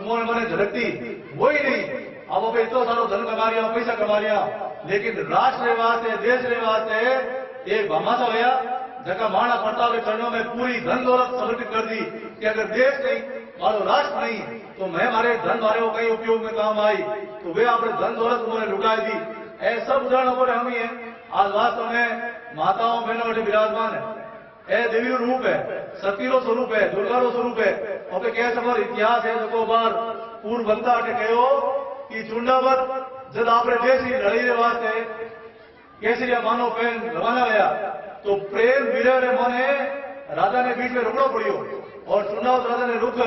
उन्होंने मैंने झलकती वही नहीं। अब अबे इतना सारो धन कमा लिया, पैसा कमा लिया, लेकिन राष्ट्र वास्ते देश वास्ते एक भामाशा होया जगह महाराणा प्रताप के चरणों में पूरी धन दौलत समर्पित कर दी कि अगर देश नहीं, मारो राष्ट्र नहीं, तो मैं मारे धन मारे वो कहीं उपयोग में काम आई, तो वे अपने धन दौलत उन्होंने लुटाई दी। ऐसा उदाहरणों पर हम ही है। आज वास्तव में माताओं बहनों में विराजमान है, ए देवी रूप है, शक्ति रो स्वरूप है, दुर्गा रो स्वरूप है। और कह समर इतिहास है जो बार पूर्व बनता के कहो कि चुंडावत जब आपने देश की लड़ाई रे वास्ते केसरिया मानो पेन रवाना गया, तो प्रेम विरह मने राजा ने बीच में रुकना पड़ियो और चुनाव राजा ने रुक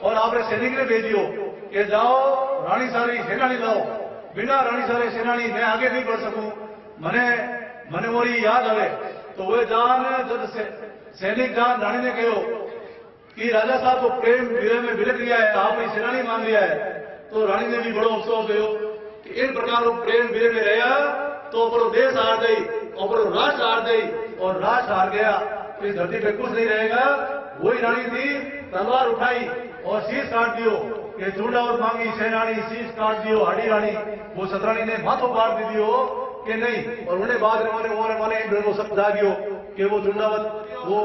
और आपने सैनिक ने भेजियो कि जाओ रानी सारी सेनानी लाओ। बिना रानी सारे सेनानी मैं आगे नहीं बढ़ सकूं, मने मोरी याद आवे। तो वे जान जब सैनिक जान रानी ने कहो कि राजा साहब को प्रेम विरह में बिलक लिया है, आपने सेनानी मान लिया है, तो रानी ने भी बड़ो अफसोस कहो कि इन प्रकार प्रेम विरह में रहा तो अपनो देश हार गई, अपनो राष्ट्र हार गई और राष्ट्र हार गया तो इस धरती पे कुछ नहीं रहेगा। वही रानी थी, तलवार उठाई और शीश काट दियो कि चूड़ावत मांगी सेनानी, शीश काट दियो हाडी रानी। वो सतरानी ने माथो काट दी दियो कि नहीं, और उन्हें बाद माने इन सब जा दियो कि वो चूड़ावत वो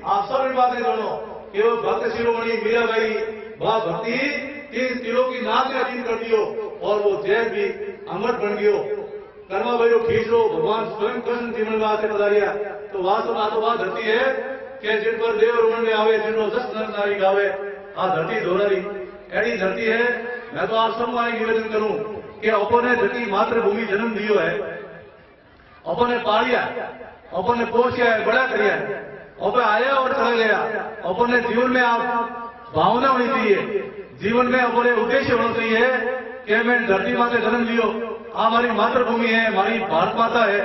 आप सब इन बात नहीं दोनों कि वो भक्त शिरोमणि मीराबाई वह भक्ति 3 किलो की नाक में अधीन कर दियो और वो जैन भी अमर बन गयो। कर्मा भाई खींचो भगवान स्वयं कृष्ण जीवन वास्ते पधारिया। तो वास्तव में तो वह धरती है कि जिन पर देव रोहन में आवे, जिन जस नर नारी गावे, आ धरती दोहरारी ऐसी धरती है। मैं तो आप सब वाले निवेदन करूं कि अपन ने धरती मातृभूमि जन्म दियो है, अपन ने पालिया, अपन ने पोषिया है, बड़ा करिया है, अपन आया और चला गया। अपन ने जीवन में आप भावना होनी चाहिए, जीवन में अपने उद्देश्य होना चाहिए कि मैं धरती माँ से जन्म लियो, हमारी मातृभूमि है, हमारी भारत माता है,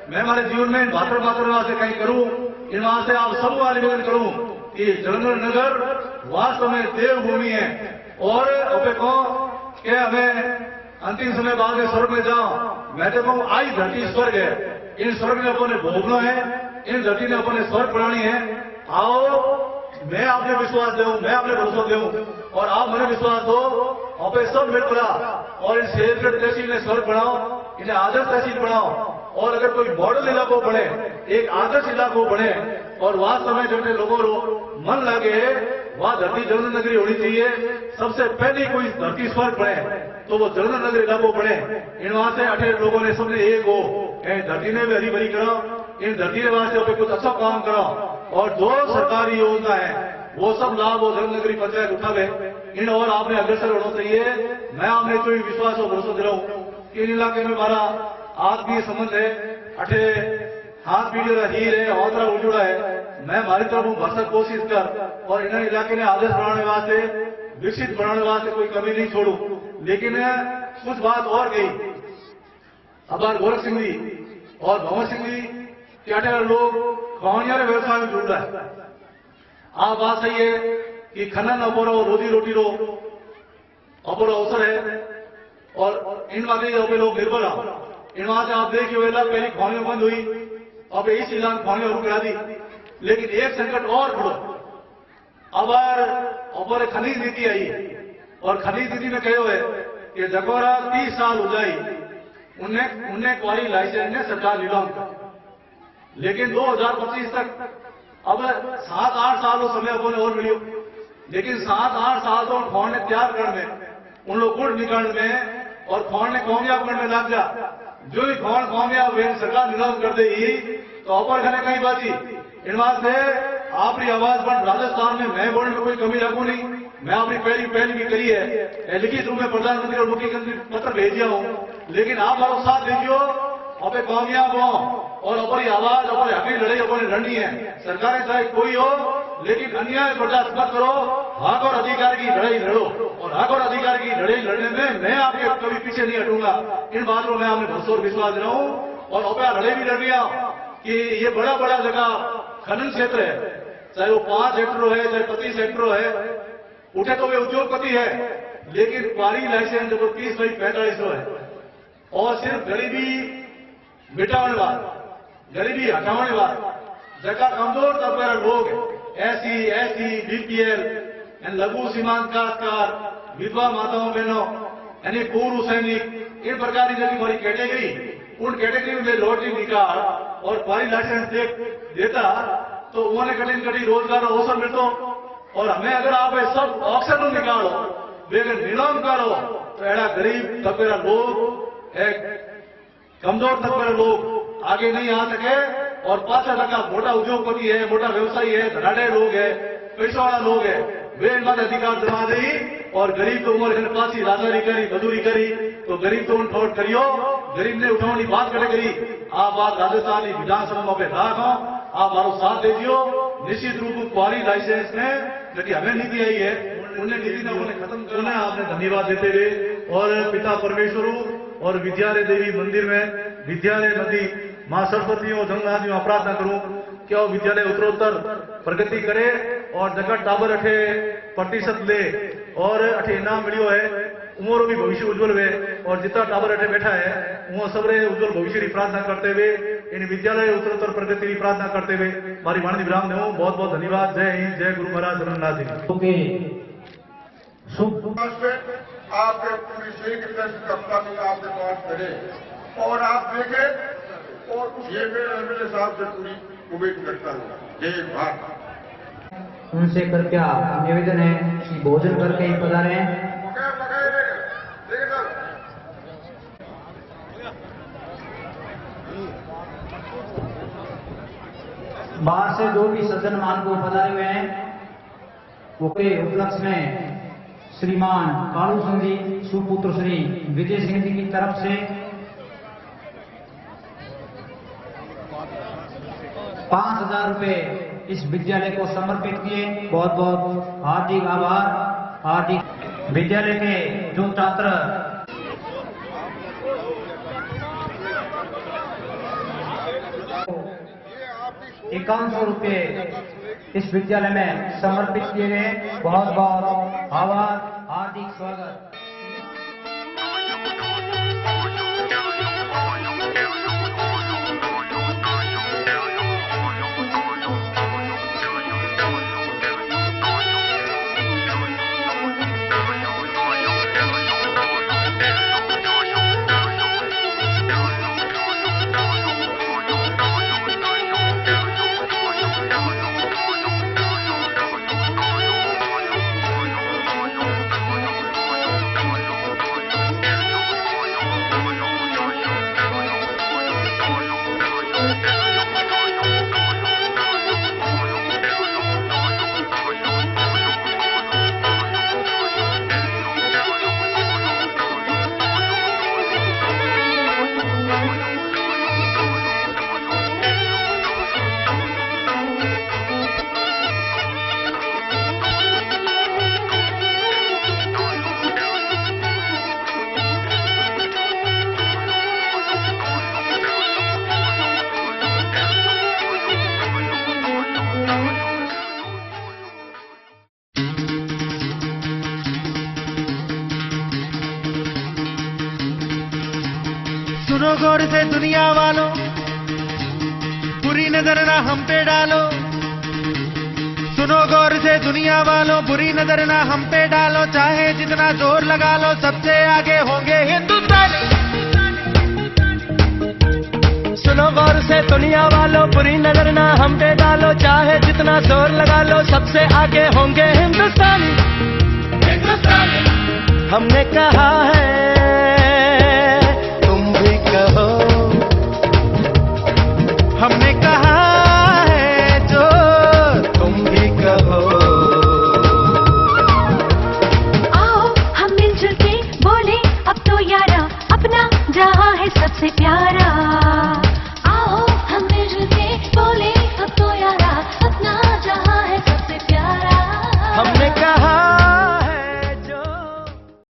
मैं हमारे जीवन में मातृ से कहीं करूं। इन वहां से आप सब वाले निवेदन करूं कि जलंधर नगर वास्तव में देवभूमि है और अपने को कि हमें अंतिम समय बाद में स्वर्ग में जाओ। मैं तो कहूँ आई धरती स्वर्ग है, इन स्वर्ग में अपने भोगना है, इन धरती ने अपने स्वर्ग बनानी है। आओ मैं आपने विश्वास दूं, मैं आपने भरोसा दूं और आप मैंने विश्वास दो, अपने सब मिल पड़ा और इन शेरगढ़ तहसील ने स्वर्ग बनाओ, इन्हें आदर्श तहसील बनाओ। और अगर कोई मॉडल इलाको बने, एक आदर्श इलाको बने और वहां समय जब लोगों को मन लगे वहां धरती जलंधर नगरी होनी चाहिए। सबसे पहले कोई धरती स्वर्ग बने तो वो जलंधर नगरी इलाको बने। इन वहां से 18 लोगों ने सबने एक हो धरती ने भी हरी भरी करो, इन धरती के वास्ते कुछ अच्छा काम करो और जो सरकारी योजना है वो सब लाभ वो जलंधर नगरी पंचायत उठावे। इन और आपने अग्रसर होना चाहिए। मैं आपने जो विश्वास और भरोसा दे रहा हूँ कि इन इलाके में हमारा आत्मीय संबंध है, अठे हाथ पीढ़ी हीर है, हौसला उजुड़ा है। मैं हमारी तरफ भरसक कोशिश कर और इन इलाके ने आदर्श बनाने वास्ते, विकसित बनाने वास्ते कोई कमी नहीं छोड़ू। लेकिन कुछ बात और गई, हमारे गोरख सिंह जी और भंवर सिंह जी क्या लोग कहानियां व्यवसाय में जुड़ रहा है। आप बात सही है कि खनन अपरो रोजी रोटी रो अपरो अवसर है और इन बातें लोग निर्भर आओ। इन वहां से आप देखिए वेला पहली खानियों बंद हुई, अब इस इलान खानियों रुक करा दी। लेकिन एक संकट और खड़ो, अब खनिज नीति आई और खनिज नीति में कहो है कि जगोरा 30 साल हो जाए उन्हें क्वारी लाइसेंस ने सरकार नीलाम कर, लेकिन 2025 तक अब 7-8 साल समय अपने और मिलियो। लेकिन 7-8 साल तो खोण ने तैयार करने में, उन लोग गुड़ निकालने में और खोण ने कामयाब करने लग जा। जो ही खोण कामयाब हुए सरकार नीलाम कर देगी तो अपर खाने कहीं बाजी। इन बात से आपकी आवाज बन राजस्थान में मैं बोलने में कोई कमी रखू नहीं। मैं अपनी पहली भी करी है, लिखित रूप में प्रधानमंत्री और मुख्यमंत्री पत्र भेजिया हूँ। लेकिन आप हमारा साथ दीजियो, अपने कामयाब हो और अपनी आवाज अपने हकी लड़ाई अपनी लड़नी है। सरकारें चाहे कोई हो, लेकिन अन्याय बर्दाश्त मत करो। हक और अधिकार की लड़ाई लड़ो और हक और अधिकार की लड़ाई लड़ने में मैं आपके कभी पीछे नहीं हटूंगा। इन बातों में मैं आपने भरोसा और विश्वास दे रहा हूँ। और अपना लड़ाई भी लड़ रही कि ये बड़ा बड़ा जगह खनन क्षेत्र है, चाहे वो 5 हेक्टर है चाहे 25 हेक्टर है, उठे तो वे उद्योगपति है, लेकिन क्वारी लाइसेंस जो 30/45 है और सिर्फ गरीबी मिटाने वाला, गरीबी हटाने वाला, जगह कमजोर तबका लोग SC, ST, BPL यानी लघु सीमांत काश्तकार, विधवा माताओं बहनों, यानी पूर्व सैनिक, इन प्रकार की जैसी बड़ी कैटेगरी, उन कैटेगरी में लॉटरी निकाल और पारी लाइसेंस देता तो उन्होंने कठिन कठिन रोजगार अवसर मिलते। और हमें अगर आप सब ऑप्शन निकालो, बेगर निलाम करो तो एड़ा गरीब तबकेरा लोग, एक कमजोर तबकेरा लोग आगे नहीं आ सके। और 5% मोटा उद्योगपति है, मोटा व्यवसायी है, धनाढ़ लोग है, पैसा वाला लोग है, वे इन बात अधिकार जमा दी। और गरीब तो उम्र घर पासी राजारी करी, मजदूरी करी, तो गरीब तो उन ठोट करियो, गरीब ने उठावनी बात करे करी। आप बात राजस्थान की विधानसभा में राखो, आप मारो साथ दे दियो। निश्चित रूप क्वारी लाइसेंस ने जो हमें नीति आई है, उन्हें नीति ने उन्होंने खत्म करना है। आपने धन्यवाद देते हुए और पिता परमेश्वरू और विद्यालय देवी मंदिर में विद्यालय नदी मां सरस्वतियों जंगलादियों प्रार्थना करूं कि वो विद्यालय उत्तरोत्तर प्रगति करे और जगह टाबर अठे प्रतिशत ले और अठे इनाम मिलियो है, उमरो भी भविष्य उज्जवल हुए। और जितना टाबर अठे बैठा है वो सबरे उज्जवल भविष्य की प्रार्थना करते हुए, इन विद्यालय उत्तरोत्तर प्रगति की प्रार्थना करते हुए मारी वाणी विराम देव। बहुत बहुत धन्यवाद। जय हिंद, जय गुरु महाराज जगन्नाथ जी। आपके पूरी कप्तानी आपके पास करे और आप देखें, और ये मैं एमएलए साहब से पूरी उम्मीद करता हूँ। जय भारत। उनसे कृपया निवेदन है कि भोजन करके ही पधारें। बाहर से जो भी सज्जन मान को पधारे हुए हैं, वो के उपलक्ष्य में श्रीमान कालू सिंह जी, सुपुत्र श्री विजय सिंह जी की तरफ से 5,000 रुपए इस विद्यालय को समर्पित किए। बहुत बहुत हार्दिक आभार। हार्दिक विद्यालय के जो छात्र 5100 रुपए इस विद्यालय में समर्पित किए गए। बहुत बहुत आभार, हार्दिक स्वागत। सुनो गौर से दुनिया वालों, बुरी नजर ना हम पे डालो। सुनो गौर से दुनिया वालों, बुरी नजर ना हम पे डालो। चाहे जितना जोर लगा लो, सबसे आगे होंगे हिंदुस्तानी। सुनो गौर से दुनिया वालों, बुरी नजर ना हम पे डालो। चाहे जितना जोर लगा लो, सबसे आगे होंगे हिंदुस्तानी। हमने कहा है, कहो, हमने कहा है जो तुम भी कहो। आओ हम मिलजुल के बोले अब तो यारा, अपना जहां है सबसे प्यारा।